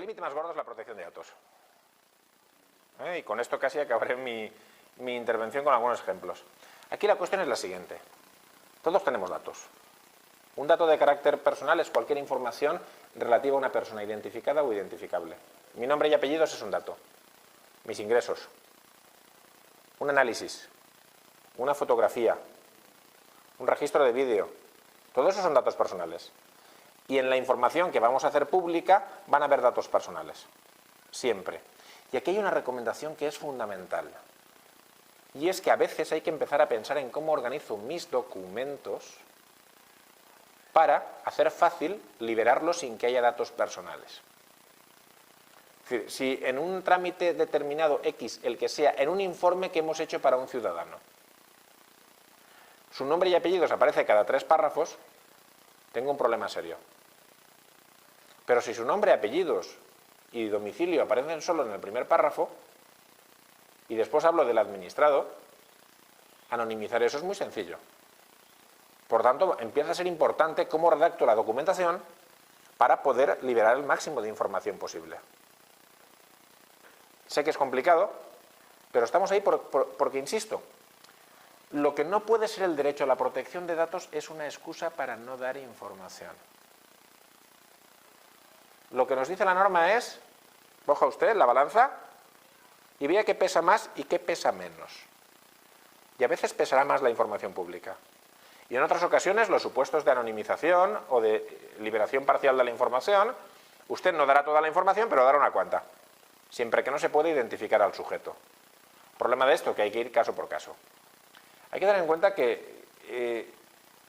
El límite más gordo es la protección de datos. Y con esto casi acabaré mi intervención con algunos ejemplos. Aquí la cuestión es la siguiente. Todos tenemos datos. Un dato de carácter personal es cualquier información relativa a una persona identificada o identificable. Mi nombre y apellidos es un dato. Mis ingresos. Un análisis. Una fotografía. Un registro de vídeo. Todo eso son datos personales. Y en la información que vamos a hacer pública van a haber datos personales. Siempre. Y aquí hay una recomendación que es fundamental. Y es que a veces hay que empezar a pensar en cómo organizo mis documentos para hacer fácil liberarlos sin que haya datos personales. Es decir, si en un trámite determinado X, el que sea, en un informe que hemos hecho para un ciudadano, su nombre y apellidos aparece cada 3 párrafos, tengo un problema serio. Pero si su nombre, apellidos y domicilio aparecen solo en el primer párrafo, y después hablo del administrado, anonimizar eso es muy sencillo. Por tanto, empieza a ser importante cómo redacto la documentación para poder liberar el máximo de información posible. Sé que es complicado, pero estamos ahí porque, insisto, lo que no puede ser el derecho a la protección de datos es una excusa para no dar información. Lo que nos dice la norma es, coja usted la balanza y vea qué pesa más y qué pesa menos. Y a veces pesará más la información pública. Y en otras ocasiones los supuestos de anonimización o de liberación parcial de la información, usted no dará toda la información, pero dará una cuanta, siempre que no se pueda identificar al sujeto. El problema de esto es que hay que ir caso por caso. Hay que tener en cuenta que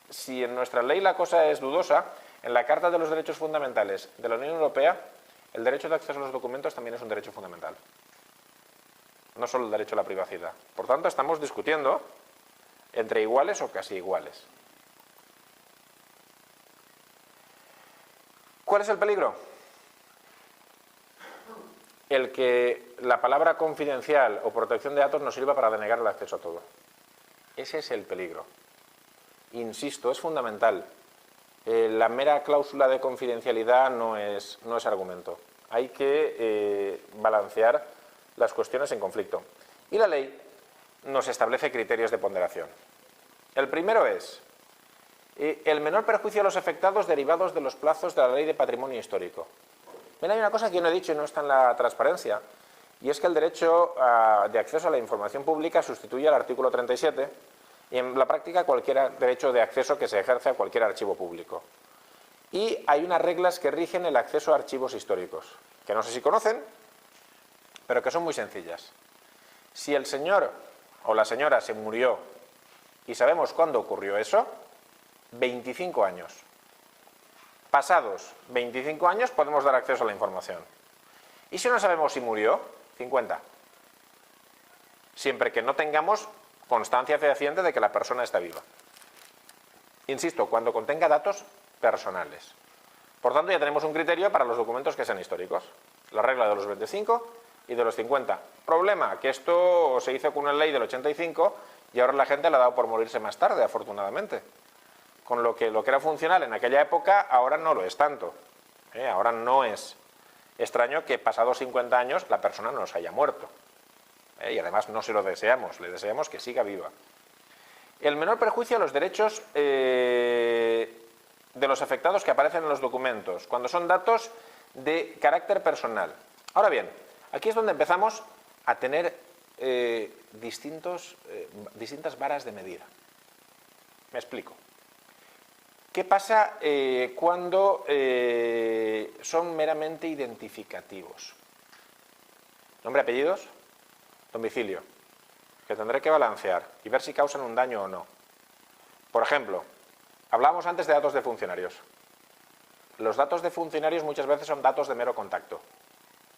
si en nuestra ley la cosa es dudosa, en la Carta de los Derechos Fundamentales de la Unión Europea, el derecho de acceso a los documentos también es un derecho fundamental. No solo el derecho a la privacidad. Por tanto, estamos discutiendo entre iguales o casi iguales. ¿Cuál es el peligro? El que la palabra confidencial o protección de datos nos sirva para denegar el acceso a todo. Ese es el peligro. Insisto, es fundamental. La mera cláusula de confidencialidad no es argumento. Hay que balancear las cuestiones en conflicto. Y la ley nos establece criterios de ponderación. El primero es el menor perjuicio a los afectados derivados de los plazos de la Ley de Patrimonio Histórico. Bien, hay una cosa que yo no he dicho y no está en la transparencia, y es que el derecho de acceso a la información pública sustituye al artículo 37 y en la práctica cualquier derecho de acceso que se ejerce a cualquier archivo público. Y hay unas reglas que rigen el acceso a archivos históricos, que no sé si conocen, pero que son muy sencillas. Si el señor o la señora se murió y sabemos cuándo ocurrió eso, 25 años. Pasados 25 años podemos dar acceso a la información. Y si no sabemos si murió, 50. Siempre que no tengamos constancia fehaciente de que la persona está viva. Insisto, cuando contenga datos personales. Por tanto, ya tenemos un criterio para los documentos que sean históricos. La regla de los 25 y de los 50. Problema, que esto se hizo con una ley del 85 y ahora la gente le ha dado por morirse más tarde, afortunadamente. Con lo que era funcional en aquella época, ahora no lo es tanto. Ahora no es extraño que pasados 50 años la persona no se haya muerto. Y además no se lo deseamos, le deseamos que siga viva. El menor perjuicio a los derechos de los afectados que aparecen en los documentos, cuando son datos de carácter personal. Ahora bien, aquí es donde empezamos a tener distintas varas de medida. Me explico. ¿Qué pasa cuando son meramente identificativos? Nombre, apellidos, domicilio, que tendré que balancear y ver si causan un daño o no. Por ejemplo, hablábamos antes de datos de funcionarios. Los datos de funcionarios muchas veces son datos de mero contacto.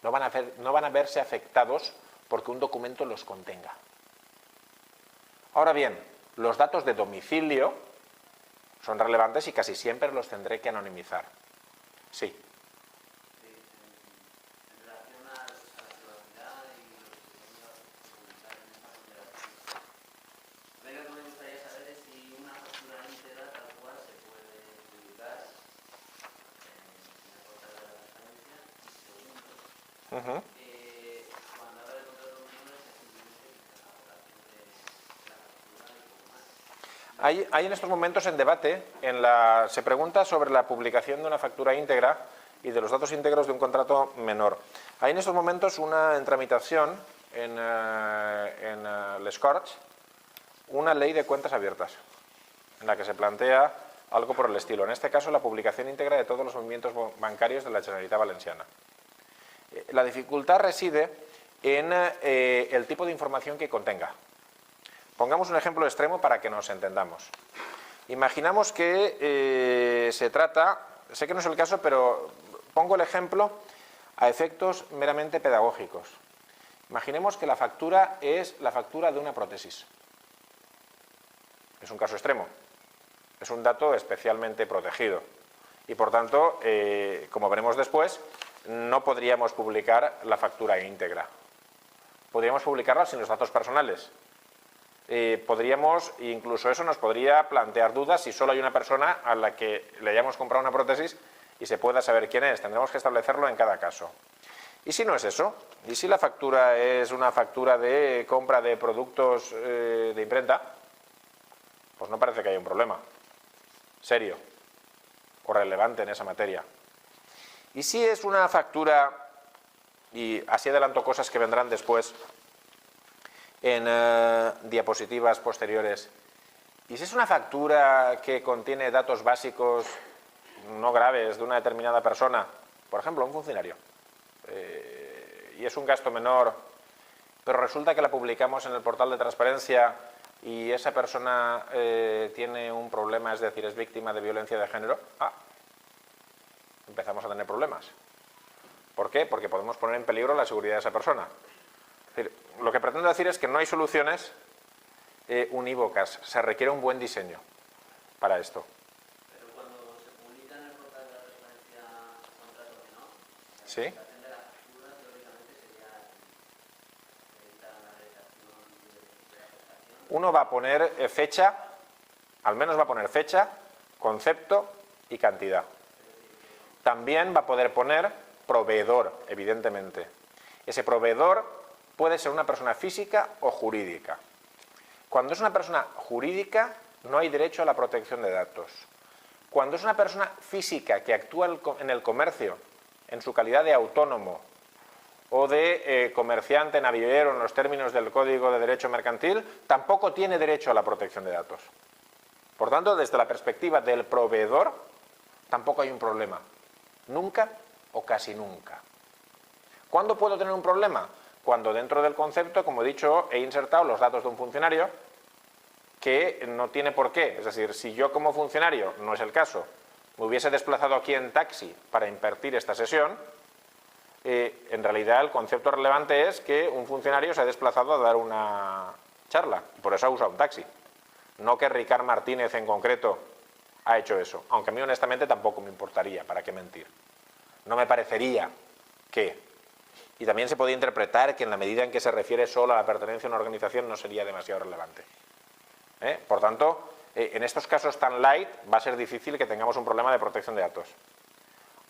No van a verse afectados porque un documento los contenga. Ahora bien, los datos de domicilio son relevantes y casi siempre los tendré que anonimizar. Sí. En relación a la privacidad y lo que se publicar en esta ponderación, a mí lo que me gustaría saber es si una factura íntegra tal cual se puede publicar en el portal de la transparencia. Y segundo, Ujú. Cuando habla de contrato de unión es simplemente la elaboración de la factura y poco más. Hay en estos momentos en debate, se pregunta sobre la publicación de una factura íntegra y de los datos íntegros de un contrato menor. Hay en estos momentos en tramitación en les Corts una ley de cuentas abiertas, en la que se plantea algo por el estilo. En este caso, la publicación íntegra de todos los movimientos bancarios de la Generalitat Valenciana. La dificultad reside en el tipo de información que contenga. Pongamos un ejemplo extremo para que nos entendamos. Imaginamos que se trata, sé que no es el caso, pero pongo el ejemplo a efectos meramente pedagógicos. Imaginemos que la factura es la factura de una prótesis. Es un caso extremo. Es un dato especialmente protegido. Y por tanto, como veremos después, no podríamos publicar la factura íntegra. Podríamos publicarla sin los datos personales. Incluso eso nos podría plantear dudas si solo hay una persona a la que le hayamos comprado una prótesis y se pueda saber quién es. Tendremos que establecerlo en cada caso. ¿Y si no es eso? ¿Y si la factura es una factura de compra de productos de imprenta? Pues no parece que haya un problema serio o relevante en esa materia. ¿Y si es una factura, y así adelanto cosas que vendrán después en diapositivas posteriores, y si es una factura que contiene datos básicos no graves de una determinada persona, por ejemplo, un funcionario, y es un gasto menor, pero resulta que la publicamos en el portal de transparencia y esa persona tiene un problema, es decir, es víctima de violencia de género, empezamos a tener problemas. ¿Por qué? Porque podemos poner en peligro la seguridad de esa persona. Es decir, lo que pretendo decir es que no hay soluciones unívocas, se requiere un buen diseño para esto. Pero cuando se publica en el portal de la transparencia contrato menor, ¿Sí? la redacción de la factura teóricamente sería evitar la redacción de la prestación. Uno va a poner fecha, al menos va a poner fecha, concepto y cantidad. También va a poder poner proveedor, evidentemente. Ese proveedor puede ser una persona física o jurídica. Cuando es una persona jurídica, no hay derecho a la protección de datos. Cuando es una persona física que actúa en el comercio, en su calidad de autónomo o de comerciante navieero en los términos del Código de Derecho Mercantil, tampoco tiene derecho a la protección de datos. Por tanto, desde la perspectiva del proveedor, tampoco hay un problema. Nunca o casi nunca. ¿Cuándo puedo tener un problema? Cuando dentro del concepto, como he dicho, he insertado los datos de un funcionario que no tiene por qué. Es decir, si yo como funcionario, no es el caso, me hubiese desplazado aquí en taxi para impartir esta sesión, en realidad el concepto relevante es que un funcionario se ha desplazado a dar una charla y por eso ha usado un taxi. No que Ricard Martínez en concreto ha hecho eso, aunque a mí honestamente tampoco me importaría, ¿para qué mentir? No me parecería que... Y también se puede interpretar que en la medida en que se refiere solo a la pertenencia a una organización no sería demasiado relevante. Por tanto, en estos casos tan light va a ser difícil que tengamos un problema de protección de datos.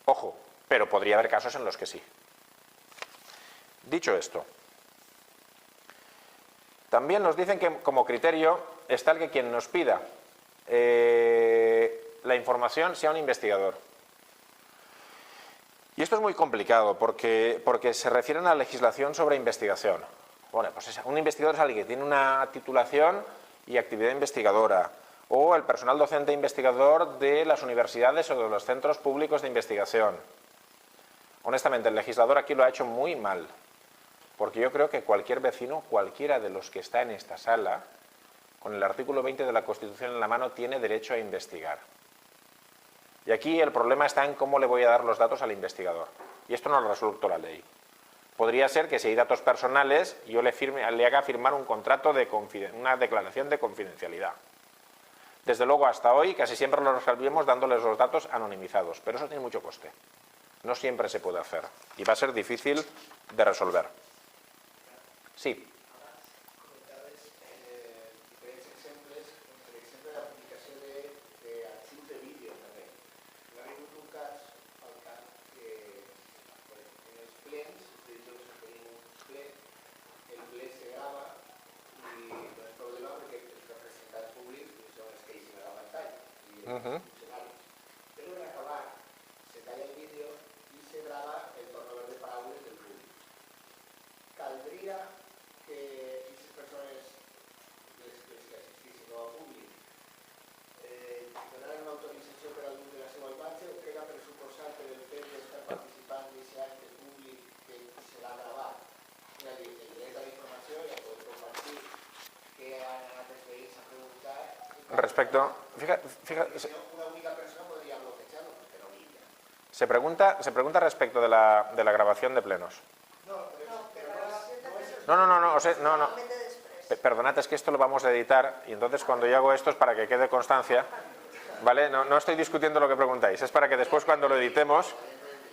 Ojo, pero podría haber casos en los que sí. Dicho esto, también nos dicen que como criterio está el que quien nos pida la información sea un investigador. Y esto es muy complicado porque se refieren a la legislación sobre investigación. Bueno, pues un investigador es alguien que tiene una titulación y actividad investigadora, o el personal docente investigador de las universidades o de los centros públicos de investigación. Honestamente, el legislador aquí lo ha hecho muy mal, porque yo creo que cualquier vecino, cualquiera de los que está en esta sala, con el artículo 20 de la Constitución en la mano, tiene derecho a investigar. Y aquí el problema está en cómo le voy a dar los datos al investigador. Y esto no lo ha resuelto la ley. Podría ser que si hay datos personales, yo le haga firmar un contrato una declaración de confidencialidad. Desde luego, hasta hoy casi siempre lo resolvemos dándoles los datos anonimizados, pero eso tiene mucho coste. No siempre se puede hacer y va a ser difícil de resolver. Sí. funcionarios. Pero en acabar se talla el vídeo y se graba el torno verde paraules del públic. Caldria que aquestes persones les que assistissin al públic donaran una autorització per al l'ús de la seva imatge o queda pressuposat per el fet d'estar participant d'aquest acte públic que serà gravat? És a dir, el dret a la informació ja podem compartir què han anat els veïns a preguntar. Respecto, Una única persona podría bloquearlo, porque no brilla. se pregunta respecto de la grabación de plenos. No. Perdonad, es que esto lo vamos a editar y entonces cuando yo hago esto es para que quede constancia, ¿vale? No estoy discutiendo lo que preguntáis, es para que después cuando lo editemos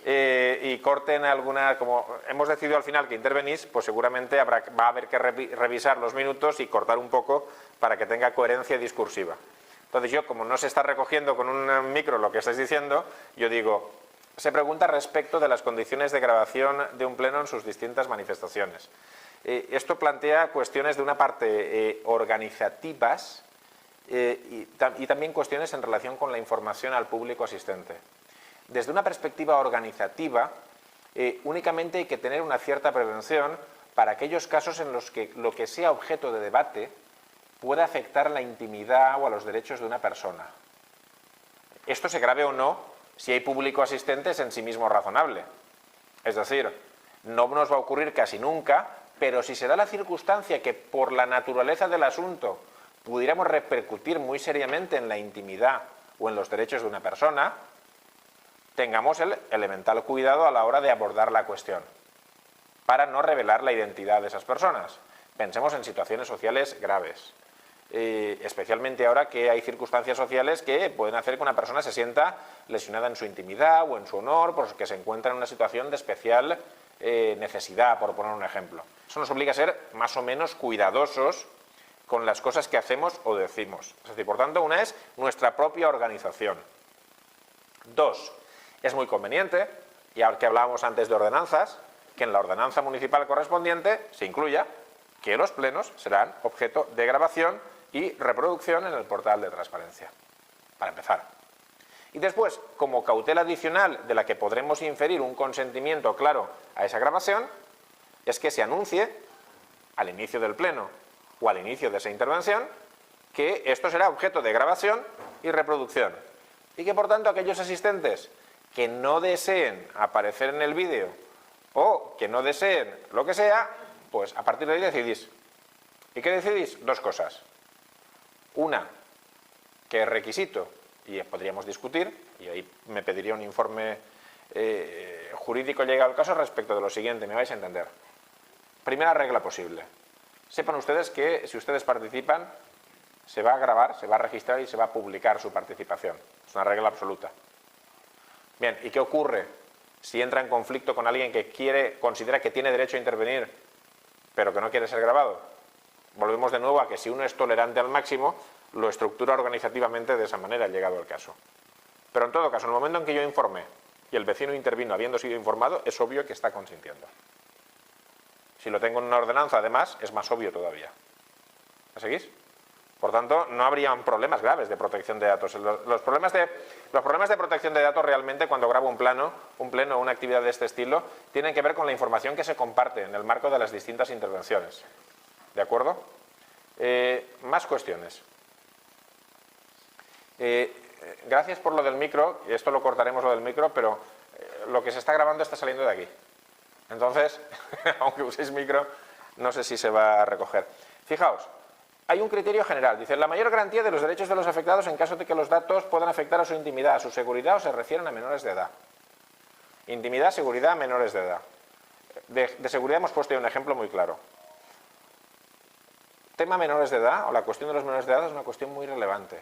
y corten alguna, como hemos decidido al final que intervenís, pues seguramente va a haber que revisar los minutos y cortar un poco para que tenga coherencia discursiva. Entonces yo, como no se está recogiendo con un micro lo que estáis diciendo, yo digo, se pregunta respecto de las condiciones de grabación de un pleno en sus distintas manifestaciones. Esto plantea cuestiones de una parte organizativas y también cuestiones en relación con la información al público asistente. Desde una perspectiva organizativa, únicamente hay que tener una cierta prevención para aquellos casos en los que lo que sea objeto de debate pueda afectar a la intimidad o a los derechos de una persona. Esto se grabe o no, si hay público asistente es en sí mismo razonable. Es decir, no nos va a ocurrir casi nunca, pero si se da la circunstancia que por la naturaleza del asunto pudiéramos repercutir muy seriamente en la intimidad o en los derechos de una persona, tengamos el elemental cuidado a la hora de abordar la cuestión, para no revelar la identidad de esas personas. Pensemos en situaciones sociales graves, especialmente ahora que hay circunstancias sociales que pueden hacer que una persona se sienta lesionada en su intimidad o en su honor, porque se encuentra en una situación de especial necesidad, por poner un ejemplo. Eso nos obliga a ser más o menos cuidadosos con las cosas que hacemos o decimos. Es decir, por tanto, una es nuestra propia organización. Dos, es muy conveniente, ya que hablábamos antes de ordenanzas, que en la ordenanza municipal correspondiente se incluya que los plenos serán objeto de grabación y reproducción en el portal de transparencia, para empezar. Y después, como cautela adicional de la que podremos inferir un consentimiento claro a esa grabación, es que se anuncie al inicio del pleno o al inicio de esa intervención que esto será objeto de grabación y reproducción. Y que por tanto aquellos asistentes que no deseen aparecer en el vídeo o que no deseen lo que sea, pues a partir de ahí decidís. ¿Y qué decidís? Dos cosas. Una, que es requisito, y podríamos discutir, y ahí me pediría un informe jurídico llegado al caso respecto de lo siguiente, me vais a entender. Primera regla posible. Sepan ustedes que si ustedes participan, se va a grabar, se va a registrar y se va a publicar su participación. Es una regla absoluta. Bien, ¿y qué ocurre si entra en conflicto con alguien que considera que tiene derecho a intervenir, pero que no quiere ser grabado? Volvemos de nuevo a que si uno es tolerante al máximo, lo estructura organizativamente de esa manera, llegado el caso. Pero en todo caso, en el momento en que yo informé y el vecino intervino habiendo sido informado, es obvio que está consintiendo. Si lo tengo en una ordenanza, además, es más obvio todavía. ¿Me seguís? Por tanto, no habrían problemas graves de protección de datos. Los problemas de protección de datos realmente, cuando grabo un pleno o una actividad de este estilo, tienen que ver con la información que se comparte en el marco de las distintas intervenciones. ¿De acuerdo? Más cuestiones. Gracias por lo del micro, y esto lo cortaremos lo del micro, pero lo que se está grabando está saliendo de aquí. Entonces, aunque uséis micro, no sé si se va a recoger. Fijaos, hay un criterio general. Dice, la mayor garantía de los derechos de los afectados en caso de que los datos puedan afectar a su intimidad, a su seguridad o se refieran a menores de edad. Intimidad, seguridad, menores de edad. De seguridad hemos puesto ya un ejemplo muy claro. Tema menores de edad, o la cuestión de los menores de edad, es una cuestión muy relevante.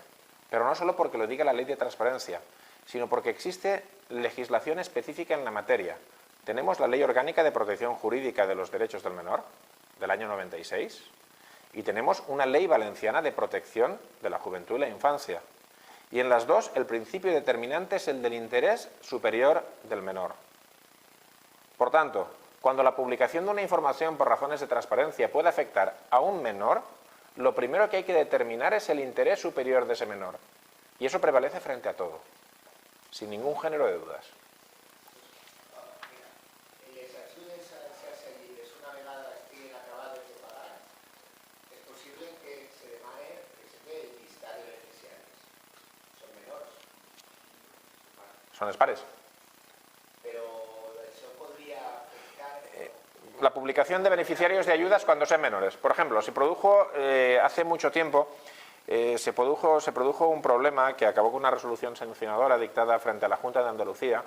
Pero no solo porque lo diga la ley de transparencia, sino porque existe legislación específica en la materia. Tenemos la Ley Orgánica de Protección Jurídica de los Derechos del Menor, del año 96, y tenemos una Ley Valenciana de Protección de la Juventud y la Infancia. Y en las dos, el principio determinante es el del interés superior del menor. Por tanto, cuando la publicación de una información por razones de transparencia puede afectar a un menor, lo primero que hay que determinar es el interés superior de ese menor. Y eso prevalece frente a todo, sin ningún género de dudas. Les ajudes a seguir una vegada estiguin acabades de pagar, és possible que se demane que se quede el llistat de beneficiaris. Són menors. Son els pares. Però això podria afectar... La publicación de beneficiarios de ayudas cuando sean menores. Por ejemplo, se produjo hace mucho tiempo, se produjo un problema que acabó con una resolución sancionadora dictada frente a la Junta de Andalucía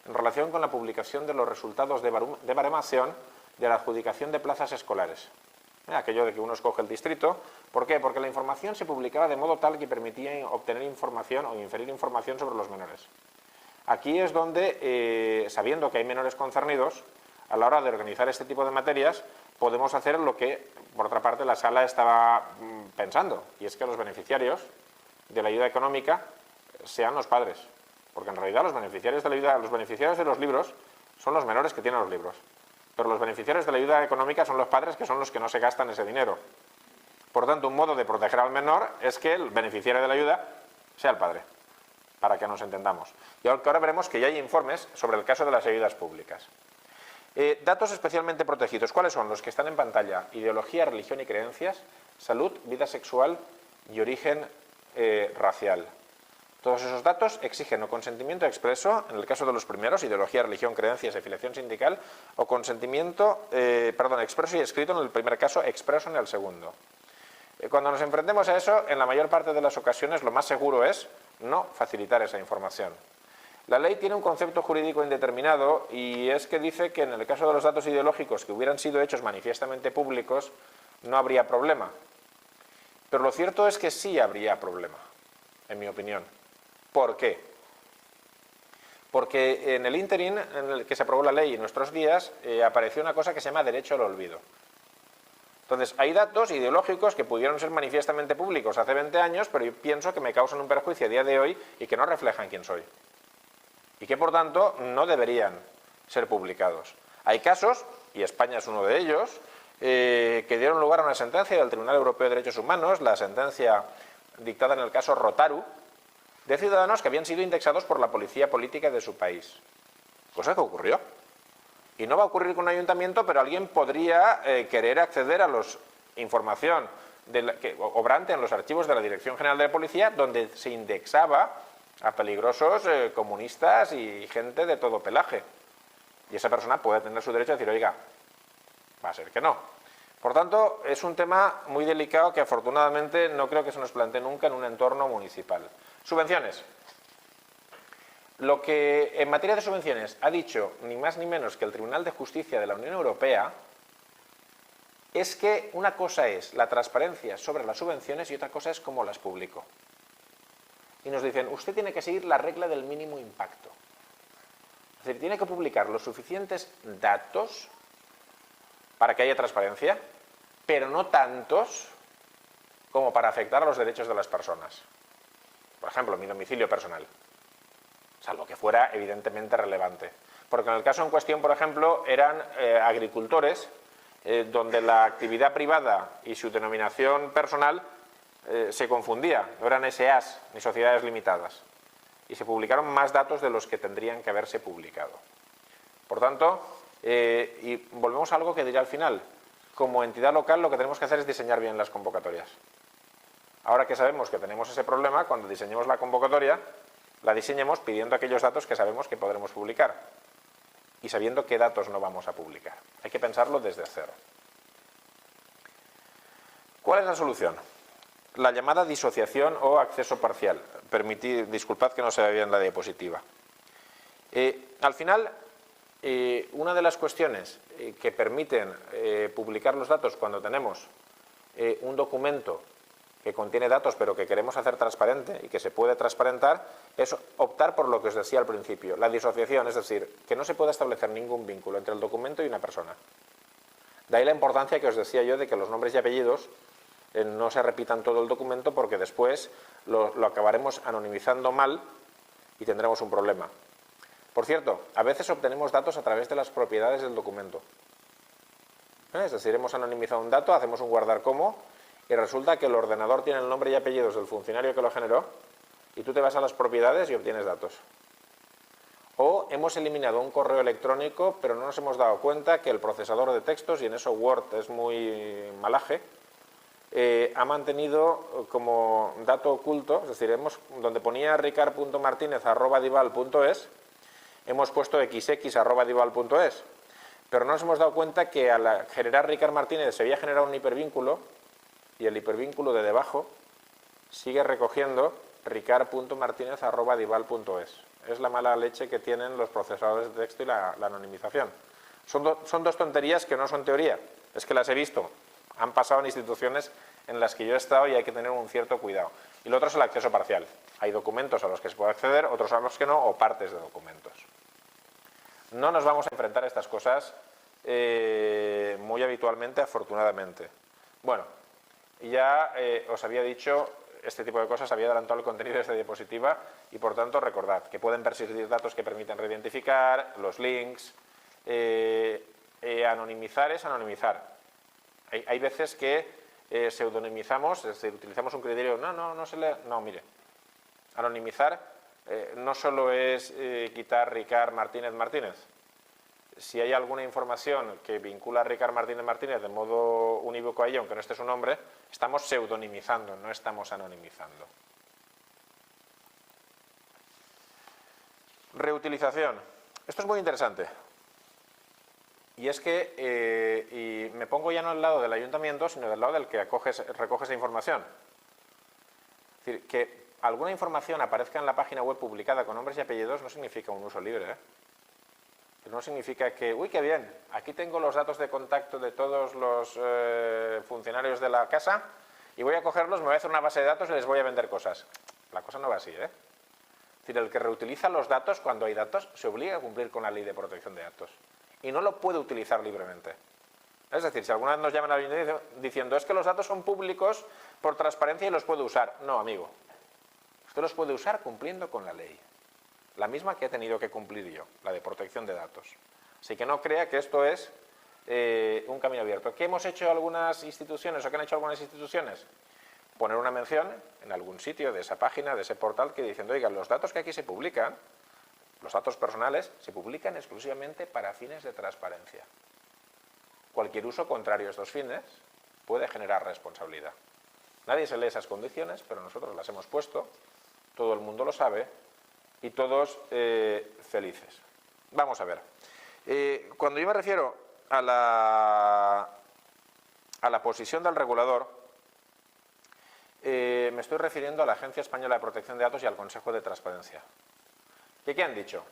en relación con la publicación de los resultados de baremación de la adjudicación de plazas escolares. Aquello de que uno escoge el distrito. ¿Por qué? Porque la información se publicaba de modo tal que permitía obtener información o inferir información sobre los menores. Aquí es donde, sabiendo que hay menores concernidos, a la hora de organizar este tipo de materias, podemos hacer lo que, por otra parte, la sala estaba pensando, y es que los beneficiarios de la ayuda económica sean los padres, porque en realidad los beneficiarios de la ayuda, los beneficiarios de los libros son los menores que tienen los libros, pero los beneficiarios de la ayuda económica son los padres, que son los que no se gastan ese dinero. Por tanto, un modo de proteger al menor es que el beneficiario de la ayuda sea el padre, para que nos entendamos. Y ahora veremos que ya hay informes sobre el caso de las ayudas públicas. Datos especialmente protegidos. ¿Cuáles son? Los que están en pantalla. Ideología, religión y creencias, salud, vida sexual y origen racial. Todos esos datos exigen o consentimiento expreso, en el caso de los primeros, ideología, religión, creencias, afiliación sindical, o consentimiento, expreso y escrito en el primer caso, expreso en el segundo. Cuando nos enfrentemos a eso, en la mayor parte de las ocasiones lo más seguro es no facilitar esa información. La ley tiene un concepto jurídico indeterminado y es que dice que en el caso de los datos ideológicos que hubieran sido hechos manifiestamente públicos no habría problema. Pero lo cierto es que sí habría problema, en mi opinión. ¿Por qué? Porque en el ínterin en el que se aprobó la ley en nuestros días apareció una cosa que se llama derecho al olvido. Entonces, hay datos ideológicos que pudieron ser manifiestamente públicos hace 20 años, pero yo pienso que me causan un perjuicio a día de hoy y que no reflejan quién soy. Y que, por tanto, no deberían ser publicados. Hay casos, y España es uno de ellos, que dieron lugar a una sentencia del Tribunal Europeo de Derechos Humanos, la sentencia dictada en el caso Rotaru, de ciudadanos que habían sido indexados por la policía política de su país. Cosa que ocurrió. Y no va a ocurrir con un ayuntamiento, pero alguien podría querer acceder a la información obrante en los archivos de la Dirección General de Policía, donde se indexaba a peligrosos comunistas y gente de todo pelaje. Y esa persona puede tener su derecho a decir, oiga, va a ser que no. Por tanto, es un tema muy delicado que afortunadamente no creo que se nos plantee nunca en un entorno municipal. Subvenciones. Lo que en materia de subvenciones ha dicho ni más ni menos que el Tribunal de Justicia de la Unión Europea es que una cosa es la transparencia sobre las subvenciones y otra cosa es cómo las publico. Y nos dicen, usted tiene que seguir la regla del mínimo impacto. Es decir, tiene que publicar los suficientes datos para que haya transparencia, pero no tantos como para afectar a los derechos de las personas. Por ejemplo, mi domicilio personal, salvo que fuera evidentemente relevante. Porque en el caso en cuestión, por ejemplo, eran agricultores donde la actividad privada y su denominación personal se confundía, no eran SAs ni sociedades limitadas. Y se publicaron más datos de los que tendrían que haberse publicado. Por tanto, y volvemos a algo que diré al final, como entidad local lo que tenemos que hacer es diseñar bien las convocatorias. Ahora que sabemos que tenemos ese problema, cuando diseñemos la convocatoria, la diseñemos pidiendo aquellos datos que sabemos que podremos publicar y sabiendo qué datos no vamos a publicar. Hay que pensarlo desde cero. ¿Cuál es la solución? La llamada disociación o acceso parcial. Disculpad que no se ve bien la diapositiva. Al final, una de las cuestiones que permiten publicar los datos cuando tenemos un documento que contiene datos pero que queremos hacer transparente y que se puede transparentar es optar por lo que os decía al principio, la disociación, es decir, que no se pueda establecer ningún vínculo entre el documento y una persona. De ahí la importancia que os decía yo de que los nombres y apellidos no se repitan todo el documento porque después lo acabaremos anonimizando mal y tendremos un problema. Por cierto, a veces obtenemos datos a través de las propiedades del documento. Es decir, hemos anonimizado un dato, hacemos un guardar como y resulta que el ordenador tiene el nombre y apellidos del funcionario que lo generó y tú te vas a las propiedades y obtienes datos. O hemos eliminado un correo electrónico, pero no nos hemos dado cuenta que el procesador de textos, y en eso Word es muy malaje, ha mantenido como dato oculto, es decir, donde ponía ricard.martinez@dival.es, hemos puesto xx@dival.es, pero no nos hemos dado cuenta que al generar Ricard Martínez se había generado un hipervínculo y el hipervínculo de debajo sigue recogiendo ricard.martinez@dival.es. Es la mala leche que tienen los procesadores de texto y la anonimización. Son dos tonterías que no son teoría, es que las he visto. Han pasado en instituciones en las que yo he estado y hay que tener un cierto cuidado. Y lo otro es el acceso parcial. Hay documentos a los que se puede acceder, otros a los que no, o partes de documentos. No nos vamos a enfrentar a estas cosas muy habitualmente, afortunadamente. Bueno, ya os había dicho este tipo de cosas, había adelantado el contenido de esta diapositiva y por tanto recordad que pueden persistir datos que permiten reidentificar, los links, anonimizar es anonimizar. Hay veces que pseudonimizamos, es decir, utilizamos un criterio, no, mire, anonimizar no solo es quitar Ricard Martínez. Si hay alguna información que vincula a Ricard Martínez de modo unívoco a ella, aunque no esté su nombre, estamos pseudonimizando, no estamos anonimizando. Reutilización. Esto es muy interesante. Y es que, y me pongo ya no al lado del ayuntamiento, sino del lado del que recoge esa información. Es decir, que alguna información aparezca en la página web publicada con nombres y apellidos no significa un uso libre, No significa que, uy, qué bien, aquí tengo los datos de contacto de todos los funcionarios de la casa y voy a cogerlos, me voy a hacer una base de datos y les voy a vender cosas. La cosa no va así, Es decir, el que reutiliza los datos, cuando hay datos, se obliga a cumplir con la ley de protección de datos y no lo puede utilizar libremente. Es decir, si alguna vez nos llaman al diciendo es que los datos son públicos por transparencia y los puedo usar. No, amigo. Usted los puede usar cumpliendo con la ley. La misma que he tenido que cumplir yo, la de protección de datos. Así que no crea que esto es un camino abierto. ¿Qué hemos hecho algunas instituciones o qué han hecho algunas instituciones? Poner una mención en algún sitio de esa página, de ese portal, que diciendo, oigan, los datos que aquí se publican, los datos personales, se publican exclusivamente para fines de transparencia. Cualquier uso contrario a estos fines puede generar responsabilidad. Nadie se lee esas condiciones, pero nosotros las hemos puesto, todo el mundo lo sabe, y todos felices. Vamos a ver. Cuando yo me refiero a la posición del regulador, me estoy refiriendo a la Agencia Española de Protección de Datos y al Consejo de Transparencia. ¿Qué han dicho?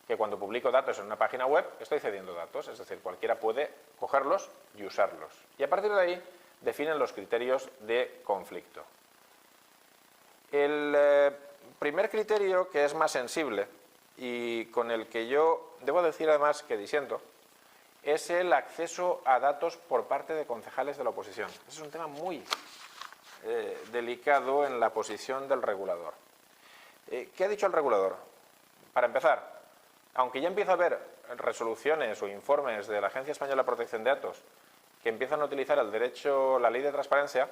Que cuando publico datos en una página web estoy cediendo datos, es decir, cualquiera puede cogerlos y usarlos. Y a partir de ahí definen los criterios de conflicto. El primer criterio, que es más sensible y con el que yo debo decir además que disiento, es el acceso a datos por parte de concejales de la oposición. Ese es un tema muy delicado en la posición del regulador. ¿Qué ha dicho el regulador? Para empezar, aunque ya empiezo a ver resoluciones o informes de la Agencia Española de Protección de Datos que empiezan a utilizar el derecho, la ley de transparencia,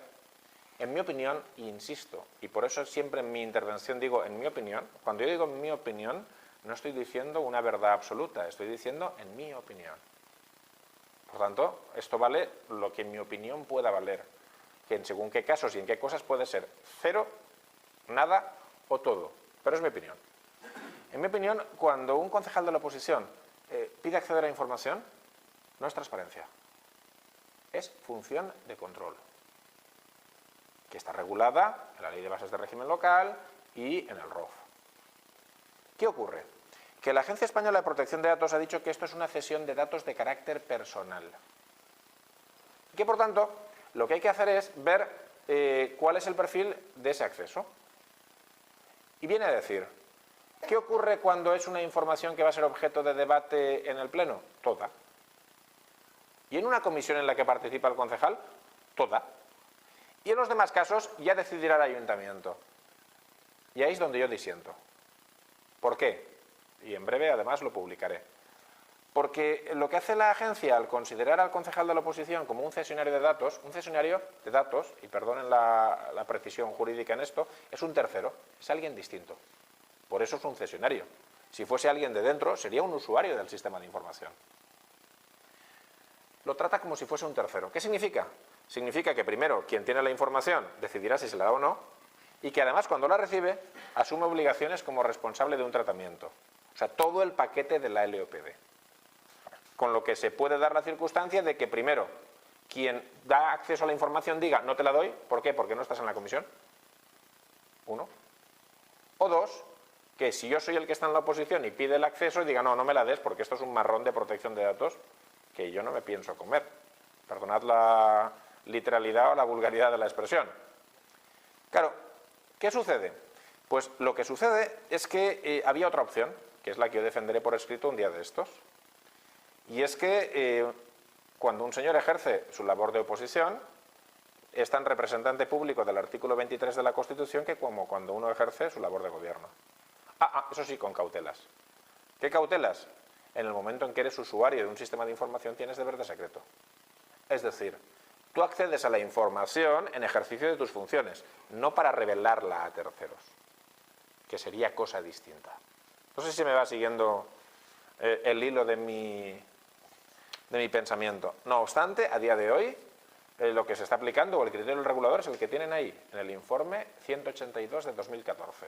en mi opinión, insisto, y por eso siempre en mi intervención digo en mi opinión, cuando yo digo en mi opinión, no estoy diciendo una verdad absoluta, estoy diciendo en mi opinión. Por tanto, esto vale lo que en mi opinión pueda valer, que en según qué casos y en qué cosas puede ser cero, nada o todo, pero es mi opinión. En mi opinión, cuando un concejal de la oposición pide acceder a información, no es transparencia, es función de control, que está regulada en la Ley de Bases de Régimen Local y en el ROF. ¿Qué ocurre? Que la Agencia Española de Protección de Datos ha dicho que esto es una cesión de datos de carácter personal. Y que, por tanto, lo que hay que hacer es ver cuál es el perfil de ese acceso. Y viene a decir, ¿qué ocurre cuando es una información que va a ser objeto de debate en el Pleno? Toda. ¿Y en una comisión en la que participa el concejal? Toda. Y en los demás casos ya decidirá el ayuntamiento. Y ahí es donde yo disiento. ¿Por qué? Y en breve además lo publicaré. Porque lo que hace la agencia al considerar al concejal de la oposición como un cesionario de datos, y perdonen la precisión jurídica en esto, es un tercero, es alguien distinto. Por eso es un cesionario. Si fuese alguien de dentro, sería un usuario del sistema de información. Lo trata como si fuese un tercero. ¿Qué significa? Significa que primero quien tiene la información decidirá si se la da o no, y que además cuando la recibe asume obligaciones como responsable de un tratamiento. O sea, todo el paquete de la LOPD. Con lo que se puede dar la circunstancia de que primero quien da acceso a la información diga no te la doy, ¿por qué? Porque no estás en la comisión. Uno. O dos, que si yo soy el que está en la oposición y pide el acceso, diga no, no me la des porque esto es un marrón de protección de datos que yo no me pienso comer. Perdonad la literalidad o la vulgaridad de la expresión. Claro, ¿qué sucede? Pues lo que sucede es que había otra opción, que es la que yo defenderé por escrito un día de estos. Y es que cuando un señor ejerce su labor de oposición, es tan representante público del artículo 23 de la Constitución que como cuando uno ejerce su labor de gobierno. Eso sí, con cautelas. ¿Qué cautelas? En el momento en que eres usuario de un sistema de información tienes deber de secreto. Es decir, tú accedes a la información en ejercicio de tus funciones, no para revelarla a terceros, que sería cosa distinta. No sé si me va siguiendo el hilo de mi pensamiento. No obstante, a día de hoy, lo que se está aplicando o el criterio del regulador es el que tienen ahí, en el informe 182 de 2014.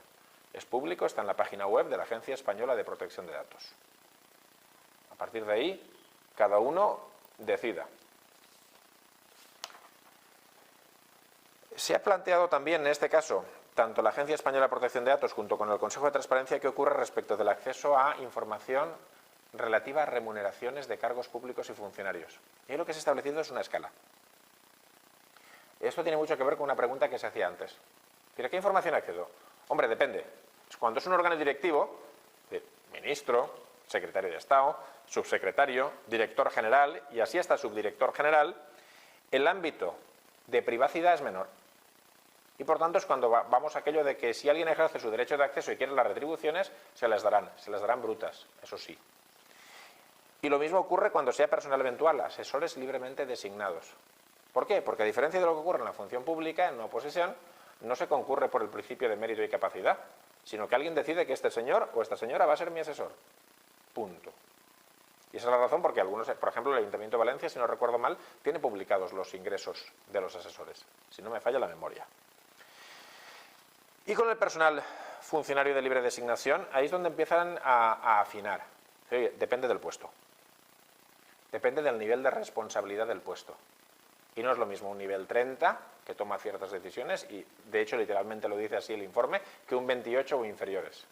Es público, está en la página web de la Agencia Española de Protección de Datos. A partir de ahí, cada uno decida. Se ha planteado también, en este caso, tanto la Agencia Española de Protección de Datos junto con el Consejo de Transparencia, qué ocurre respecto del acceso a información relativa a remuneraciones de cargos públicos y funcionarios. Y ahí lo que se ha establecido es una escala. Esto tiene mucho que ver con una pregunta que se hacía antes. ¿A qué información accedo? Hombre, depende. Cuando es un órgano directivo, de ministro, secretario de Estado, subsecretario, director general y así hasta subdirector general, el ámbito de privacidad es menor. Y por tanto es cuando vamos a aquello de que si alguien ejerce su derecho de acceso y quiere las retribuciones, se las darán brutas, eso sí. Y lo mismo ocurre cuando sea personal eventual, asesores libremente designados. ¿Por qué? Porque a diferencia de lo que ocurre en la función pública, en una oposición, no se concurre por el principio de mérito y capacidad, sino que alguien decide que este señor o esta señora va a ser mi asesor. Punto. Y esa es la razón porque algunos, por ejemplo, el Ayuntamiento de Valencia, si no recuerdo mal, tiene publicados los ingresos de los asesores, si no me falla la memoria. Y con el personal funcionario de libre designación, ahí es donde empiezan a afinar. Oye, depende del puesto. Depende del nivel de responsabilidad del puesto. Y no es lo mismo un nivel 30, que toma ciertas decisiones, y de hecho literalmente lo dice así el informe, que un 28 o inferiores.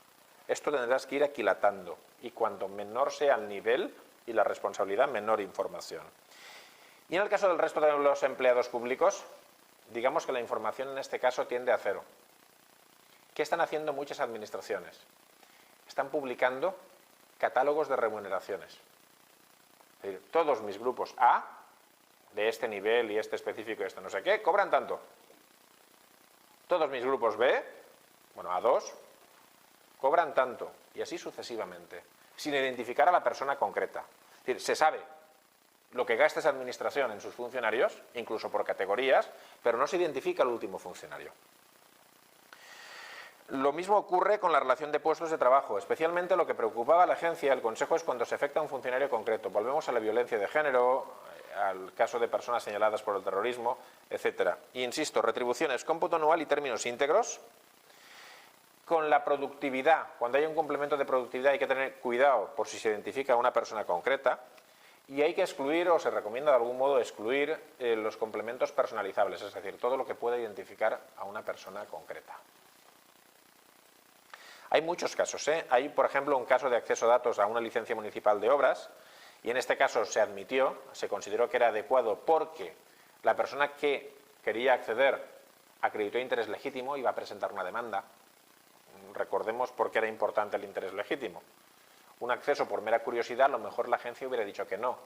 Esto tendrás que ir aquilatando, y cuanto menor sea el nivel y la responsabilidad, menor información. Y en el caso del resto de los empleados públicos, digamos que la información en este caso tiende a cero. ¿Qué están haciendo muchas administraciones? Están publicando catálogos de remuneraciones. Es decir, todos mis grupos A, de este nivel y este específico y este no sé qué, cobran tanto. Todos mis grupos B, bueno, A2, cobran tanto, y así sucesivamente, sin identificar a la persona concreta. Es decir, se sabe lo que gasta esa administración en sus funcionarios, incluso por categorías, pero no se identifica al último funcionario. Lo mismo ocurre con la relación de puestos de trabajo, especialmente lo que preocupaba a la agencia, el Consejo, es cuando se afecta a un funcionario concreto. Volvemos a la violencia de género, al caso de personas señaladas por el terrorismo, etc. Y insisto, retribuciones, cómputo anual y términos íntegros. Con la productividad, cuando hay un complemento de productividad hay que tener cuidado por si se identifica a una persona concreta, y hay que excluir, o se recomienda de algún modo excluir, los complementos personalizables, es decir, todo lo que pueda identificar a una persona concreta. Hay muchos casos, Hay, por ejemplo, un caso de acceso a datos a una licencia municipal de obras, y en este caso se admitió, se consideró que era adecuado porque la persona que quería acceder acreditó interés legítimo y iba a presentar una demanda. Recordemos por qué era importante el interés legítimo. Un acceso por mera curiosidad, a lo mejor la agencia hubiera dicho que no,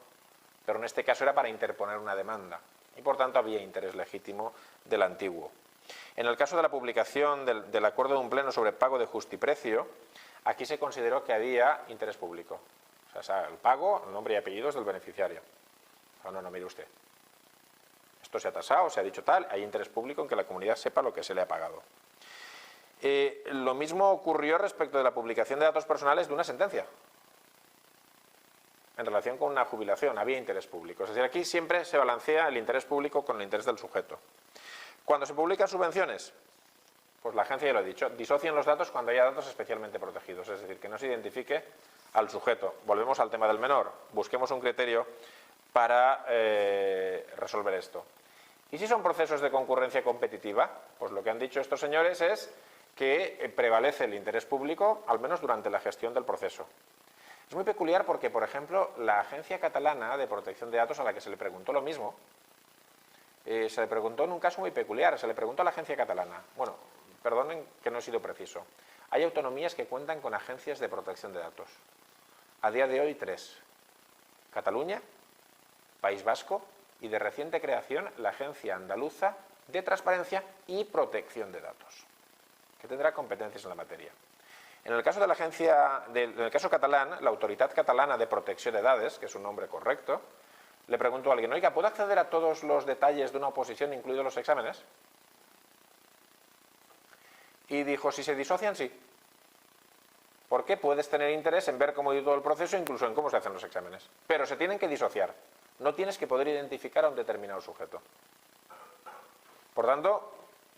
pero en este caso era para interponer una demanda y por tanto había interés legítimo del antiguo. En el caso de la publicación del acuerdo de un pleno sobre pago de justiprecio, aquí se consideró que había interés público. O sea, el pago, el nombre y apellidos del beneficiario. No, mire usted. Esto se ha tasado, se ha dicho tal, hay interés público en que la comunidad sepa lo que se le ha pagado. Lo mismo ocurrió respecto de la publicación de datos personales de una sentencia. En relación con una jubilación, había interés público. Es decir, aquí siempre se balancea el interés público con el interés del sujeto. Cuando se publican subvenciones, pues la agencia ya lo ha dicho, disocien los datos cuando haya datos especialmente protegidos, es decir, que no se identifique al sujeto. Volvemos al tema del menor, busquemos un criterio para resolver esto. ¿Y si son procesos de concurrencia competitiva? Pues lo que han dicho estos señores es que prevalece el interés público, al menos durante la gestión del proceso. Es muy peculiar porque, por ejemplo, la Agencia Catalana de Protección de Datos, a la que se le preguntó lo mismo, se le preguntó en un caso muy peculiar, se le preguntó a la Agencia Catalana. Bueno, perdonen que no he sido preciso. Hay autonomías que cuentan con agencias de protección de datos. A día de hoy 3. Cataluña, País Vasco y de reciente creación la Agencia Andaluza de Transparencia y Protección de Datos, que tendrá competencias en la materia. En el caso de la en el caso catalán, la Autoridad Catalana de Protecció de Dades, que es un nombre correcto, le preguntó a alguien, oiga, ¿puedo acceder a todos los detalles de una oposición, incluidos los exámenes? Y dijo, si se disocian, sí. Porque puedes tener interés en ver cómo ha ido todo el proceso, incluso en cómo se hacen los exámenes. Pero se tienen que disociar. No tienes que poder identificar a un determinado sujeto. Por tanto,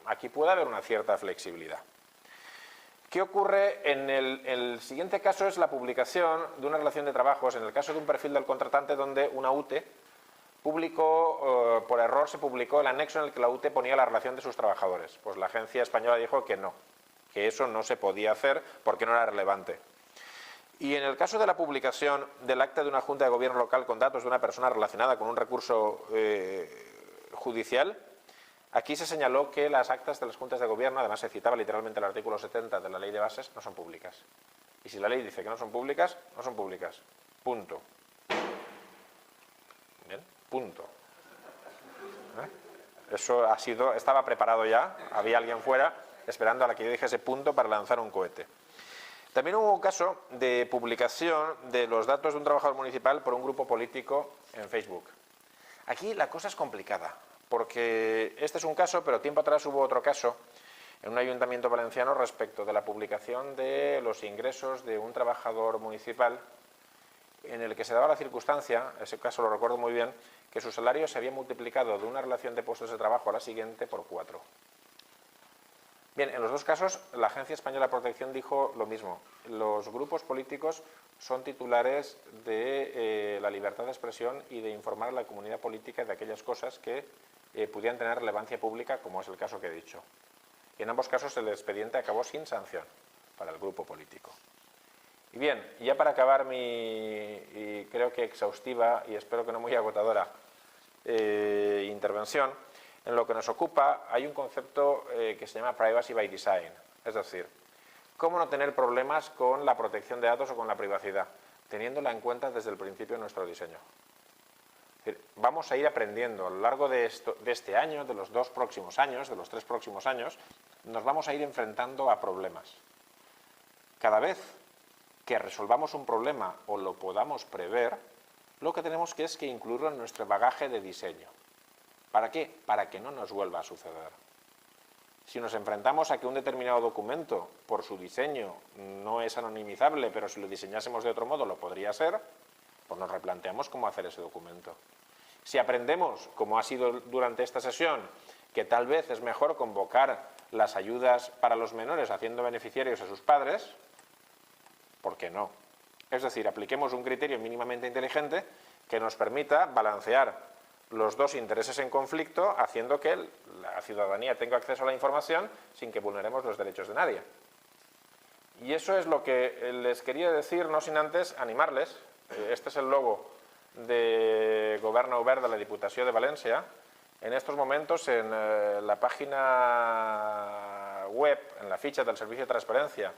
aquí puede haber una cierta flexibilidad. ¿Qué ocurre en el siguiente caso? Es la publicación de una relación de trabajos, en el caso de un perfil del contratante donde una UTE publicó, por error se publicó el anexo en el que la UTE ponía la relación de sus trabajadores. Pues la agencia española dijo que no, que eso no se podía hacer porque no era relevante. Y en el caso de la publicación del acta de una junta de gobierno local con datos de una persona relacionada con un recurso judicial, aquí se señaló que las actas de las juntas de gobierno, además se citaba literalmente el artículo 70 de la ley de bases, no son públicas. Y si la ley dice que no son públicas, no son públicas. Punto. Bien, punto. Eso estaba preparado ya, había alguien fuera esperando a la que yo dijese punto para lanzar un cohete. También hubo un caso de publicación de los datos de un trabajador municipal por un grupo político en Facebook. Aquí la cosa es complicada, porque este es un caso, pero tiempo atrás hubo otro caso en un ayuntamiento valenciano respecto de la publicación de los ingresos de un trabajador municipal en el que se daba la circunstancia, ese caso lo recuerdo muy bien, que su salario se había multiplicado de una relación de puestos de trabajo a la siguiente por 4. Bien, en los dos casos la Agencia Española de Protección dijo lo mismo. Los grupos políticos son titulares de la libertad de expresión y de informar a la comunidad política de aquellas cosas que pudieran tener relevancia pública, como es el caso que he dicho. Y en ambos casos el expediente acabó sin sanción para el grupo político. Y bien, ya para acabar y creo que exhaustiva y espero que no muy agotadora intervención, en lo que nos ocupa hay un concepto que se llama Privacy by Design, es decir, cómo no tener problemas con la protección de datos o con la privacidad, teniéndola en cuenta desde el principio de nuestro diseño. Es decir, vamos a ir aprendiendo a lo largo de este año, de los 2 próximos años, de los 3 próximos años, nos vamos a ir enfrentando a problemas. Cada vez que resolvamos un problema o lo podamos prever, lo que tenemos que es que incluirlo en nuestro bagaje de diseño. ¿Para qué? Para que no nos vuelva a suceder. Si nos enfrentamos a que un determinado documento, por su diseño, no es anonimizable, pero si lo diseñásemos de otro modo lo podría ser, pues nos replanteamos cómo hacer ese documento. Si aprendemos, como ha sido durante esta sesión, que tal vez es mejor convocar las ayudas para los menores haciendo beneficiarios a sus padres, ¿por qué no? Es decir, apliquemos un criterio mínimamente inteligente que nos permita balancear los dos intereses en conflicto, haciendo que la ciudadanía tenga acceso a la información sin que vulneremos los derechos de nadie. Y eso es lo que les quería decir, no sin antes animarles. Este es el logo de Governa Obert de la Diputació de Valencia. En estos momentos, en la página web, en la ficha del Servicio de Transparencia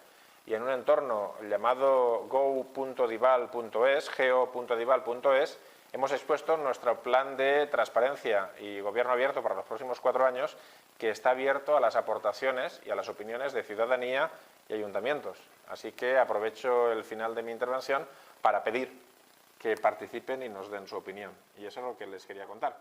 y en un entorno llamado go.dival.es, geo.dival.es, hemos expuesto nuestro plan de transparencia y gobierno abierto para los próximos 4 años, que está abierto a las aportaciones y a las opiniones de ciudadanía y ayuntamientos. Así que aprovecho el final de mi intervención para pedir que participen y nos den su opinión. Y eso es lo que les quería contar.